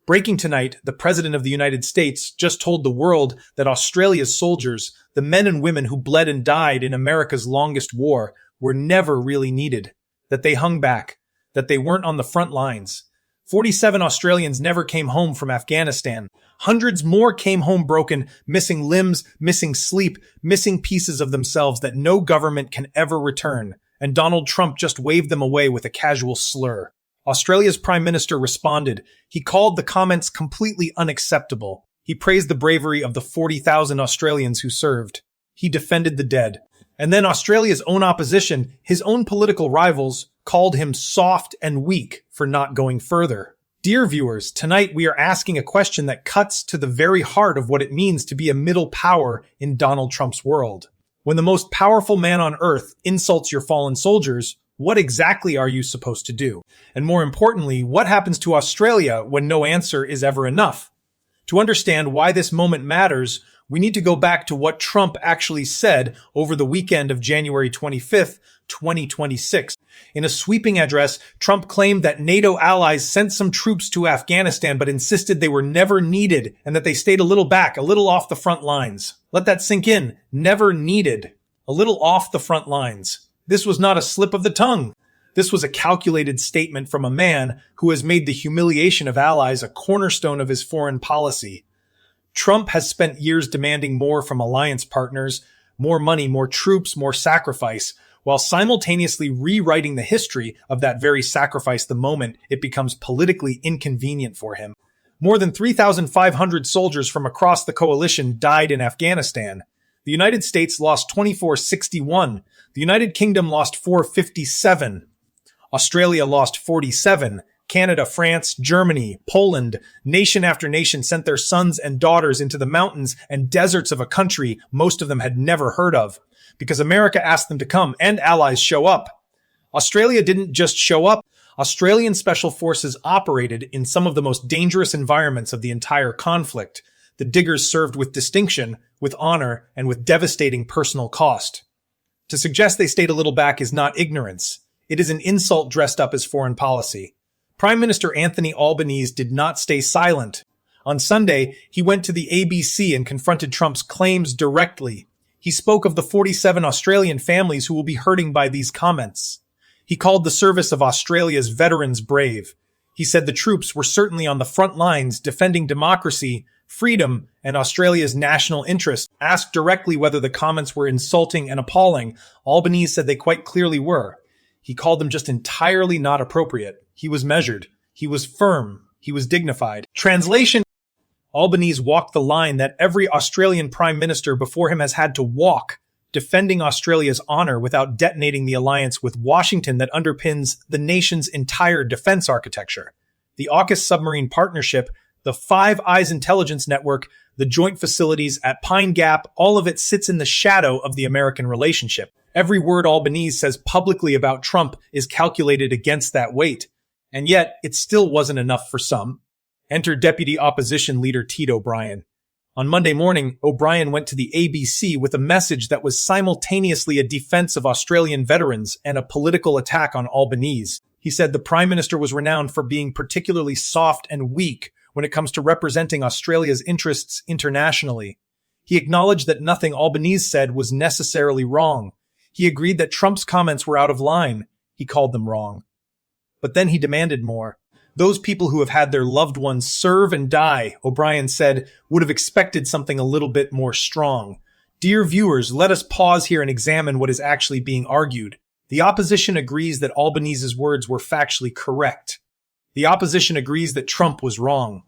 Breaking tonight, the President of the United States just told the world that Australia's soldiers, the men and women who bled and died in America's longest war, were never really needed, that they hung back, that they weren't on the front lines. 47 Australians never came home from Afghanistan. Hundreds more came home broken, missing limbs, missing sleep, missing pieces of themselves that no government can ever return. And Donald Trump just waved them away with a casual slur. Australia's Prime Minister responded. He called the comments completely unacceptable. He praised the bravery of the 40,000 Australians who served. He defended the dead. And then Australia's own opposition, his own political rivals, called him soft and weak for not going further. Dear viewers, tonight we are asking a question that cuts to the very heart of what it means to be a middle power in Donald Trump's world. When the most powerful man on earth insults your fallen soldiers, what exactly are you supposed to do? And more importantly, what happens to Australia when no answer is ever enough? To understand why this moment matters, we need to go back to what Trump actually said over the weekend of January 25th, 2026. In a sweeping address, Trump claimed that NATO allies sent some troops to Afghanistan but insisted they were never needed and that they stayed a little back, a little off the front lines. Let that sink in. Never needed. A little off the front lines. This was not a slip of the tongue. This was a calculated statement from a man who has made the humiliation of allies a cornerstone of his foreign policy. Trump has spent years demanding more from alliance partners, more money, more troops, more sacrifice, while simultaneously rewriting the history of that very sacrifice the moment it becomes politically inconvenient for him. More than 3,500 soldiers from across the coalition died in Afghanistan. The United States lost 2461. The United Kingdom lost 457. Australia lost 47. Canada, France, Germany, Poland, nation after nation sent their sons and daughters into the mountains and deserts of a country most of them had never heard of, because America asked them to come and allies show up. Australia didn't just show up. Australian special forces operated in some of the most dangerous environments of the entire conflict. The diggers served with distinction, with honor, and with devastating personal cost. To suggest they stayed a little back is not ignorance. It is an insult dressed up as foreign policy. Prime Minister Anthony Albanese did not stay silent. On Sunday, he went to the ABC and confronted Trump's claims directly. He spoke of the 47 Australian families who will be hurting by these comments. He called the service of Australia's veterans brave. He said the troops were certainly on the front lines defending democracy, freedom, and Australia's national interest. Asked directly whether the comments were insulting and appalling, Albanese said they quite clearly were. He called them just entirely not appropriate. He was measured. He was firm. He was dignified. Translation: Albanese walked the line that every Australian Prime Minister before him has had to walk, defending Australia's honor without detonating the alliance with Washington that underpins the nation's entire defense architecture. The AUKUS submarine partnership, the Five Eyes intelligence network, the joint facilities at Pine Gap, all of it sits in the shadow of the American relationship. Every word Albanese says publicly about Trump is calculated against that weight. And yet, it still wasn't enough for some. Enter Deputy Opposition Leader Ted O'Brien. On Monday morning, O'Brien went to the ABC with a message that was simultaneously a defense of Australian veterans and a political attack on Albanese. He said the Prime Minister was renowned for being particularly soft and weak when it comes to representing Australia's interests internationally. He acknowledged that nothing Albanese said was necessarily wrong. He agreed that Trump's comments were out of line. He called them wrong. But then he demanded more. Those people who have had their loved ones serve and die, O'Brien said, would have expected something a little bit more strong. Dear viewers, let us pause here and examine what is actually being argued. The opposition agrees that Albanese's words were factually correct. The opposition agrees that Trump was wrong.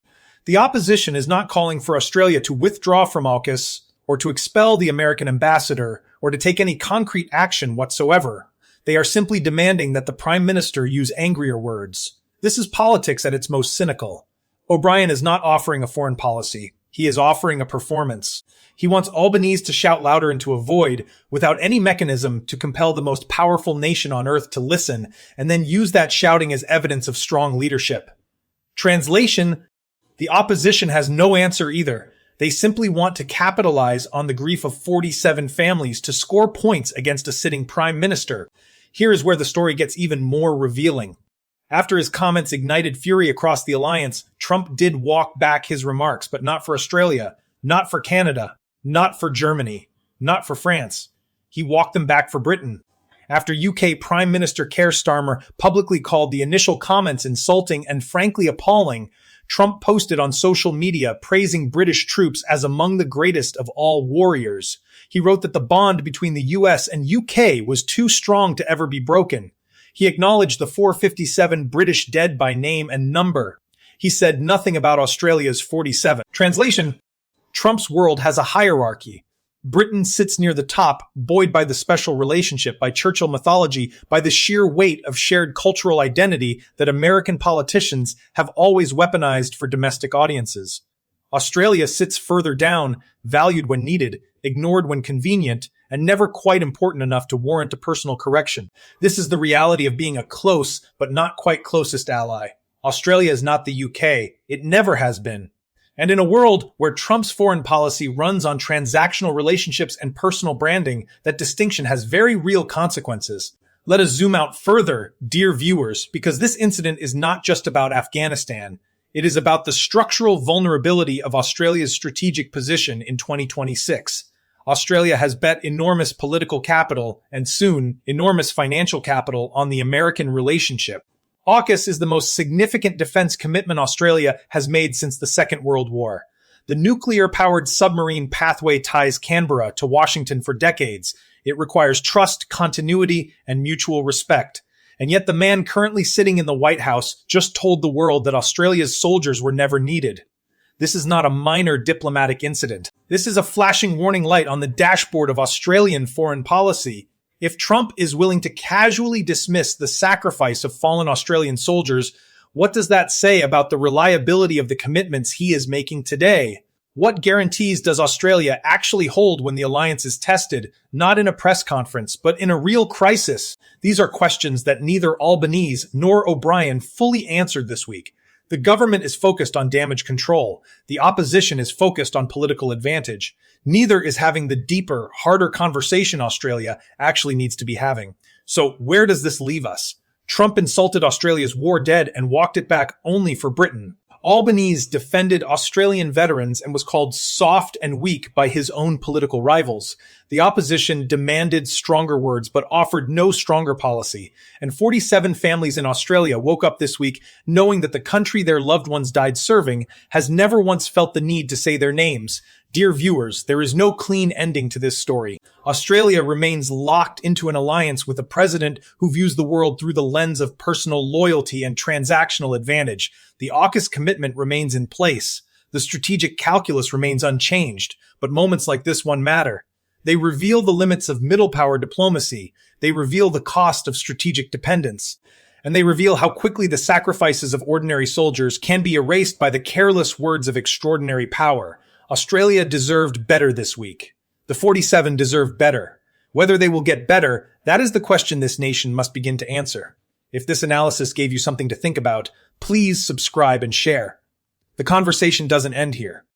The opposition is not calling for Australia to withdraw from AUKUS or to expel the American ambassador or to take any concrete action whatsoever. They are simply demanding that the Prime Minister use angrier words. This is politics at its most cynical. O'Brien is not offering a foreign policy. He is offering a performance. He wants Albanese to shout louder into a void without any mechanism to compel the most powerful nation on earth to listen and then use that shouting as evidence of strong leadership. Translation: the opposition has no answer either. They simply want to capitalize on the grief of 47 families to score points against a sitting prime minister. Here is where the story gets even more revealing. After his comments ignited fury across the alliance, Trump did walk back his remarks, but not for Australia, not for Canada, not for Germany, not for France. He walked them back for Britain. After UK Prime Minister Keir Starmer publicly called the initial comments insulting and frankly appalling, Trump posted on social media praising British troops as among the greatest of all warriors. He wrote that the bond between the US and UK was too strong to ever be broken. He acknowledged the 457 British dead by name and number. He said nothing about Australia's 47. Translation: Trump's world has a hierarchy. Britain sits near the top, buoyed by the special relationship, by Churchill mythology, by the sheer weight of shared cultural identity that American politicians have always weaponized for domestic audiences. Australia sits further down, valued when needed, ignored when convenient, and never quite important enough to warrant a personal correction. This is the reality of being a close, but not quite closest ally. Australia is not the UK. It never has been. And in a world where Trump's foreign policy runs on transactional relationships and personal branding, that distinction has very real consequences. Let us zoom out further, dear viewers, because this incident is not just about Afghanistan. It is about the structural vulnerability of Australia's strategic position in 2026. Australia has bet enormous political capital and soon enormous financial capital on the American relationship. AUKUS is the most significant defense commitment Australia has made since the Second World War. The nuclear-powered submarine pathway ties Canberra to Washington for decades. It requires trust, continuity, and mutual respect. And yet the man currently sitting in the White House just told the world that Australia's soldiers were never needed. This is not a minor diplomatic incident. This is a flashing warning light on the dashboard of Australian foreign policy. If Trump is willing to casually dismiss the sacrifice of fallen Australian soldiers, what does that say about the reliability of the commitments he is making today? What guarantees does Australia actually hold when the alliance is tested, not in a press conference, but in a real crisis? These are questions that neither Albanese nor O'Brien fully answered this week. The government is focused on damage control. The opposition is focused on political advantage. Neither is having the deeper, harder conversation Australia actually needs to be having. So where does this leave us? Trump insulted Australia's war dead and walked it back only for Britain. Albanese defended Australian veterans and was called soft and weak by his own political rivals. The opposition demanded stronger words but offered no stronger policy. And 47 families in Australia woke up this week knowing that the country their loved ones died serving has never once felt the need to say their names. Dear viewers, there is no clean ending to this story. Australia remains locked into an alliance with a president who views the world through the lens of personal loyalty and transactional advantage. The AUKUS commitment remains in place. The strategic calculus remains unchanged. But moments like this one matter. They reveal the limits of middle power diplomacy. They reveal the cost of strategic dependence. And they reveal how quickly the sacrifices of ordinary soldiers can be erased by the careless words of extraordinary power. Australia deserved better this week. The 47 deserve better. Whether they will get better, that is the question this nation must begin to answer. If this analysis gave you something to think about, please subscribe and share. The conversation doesn't end here.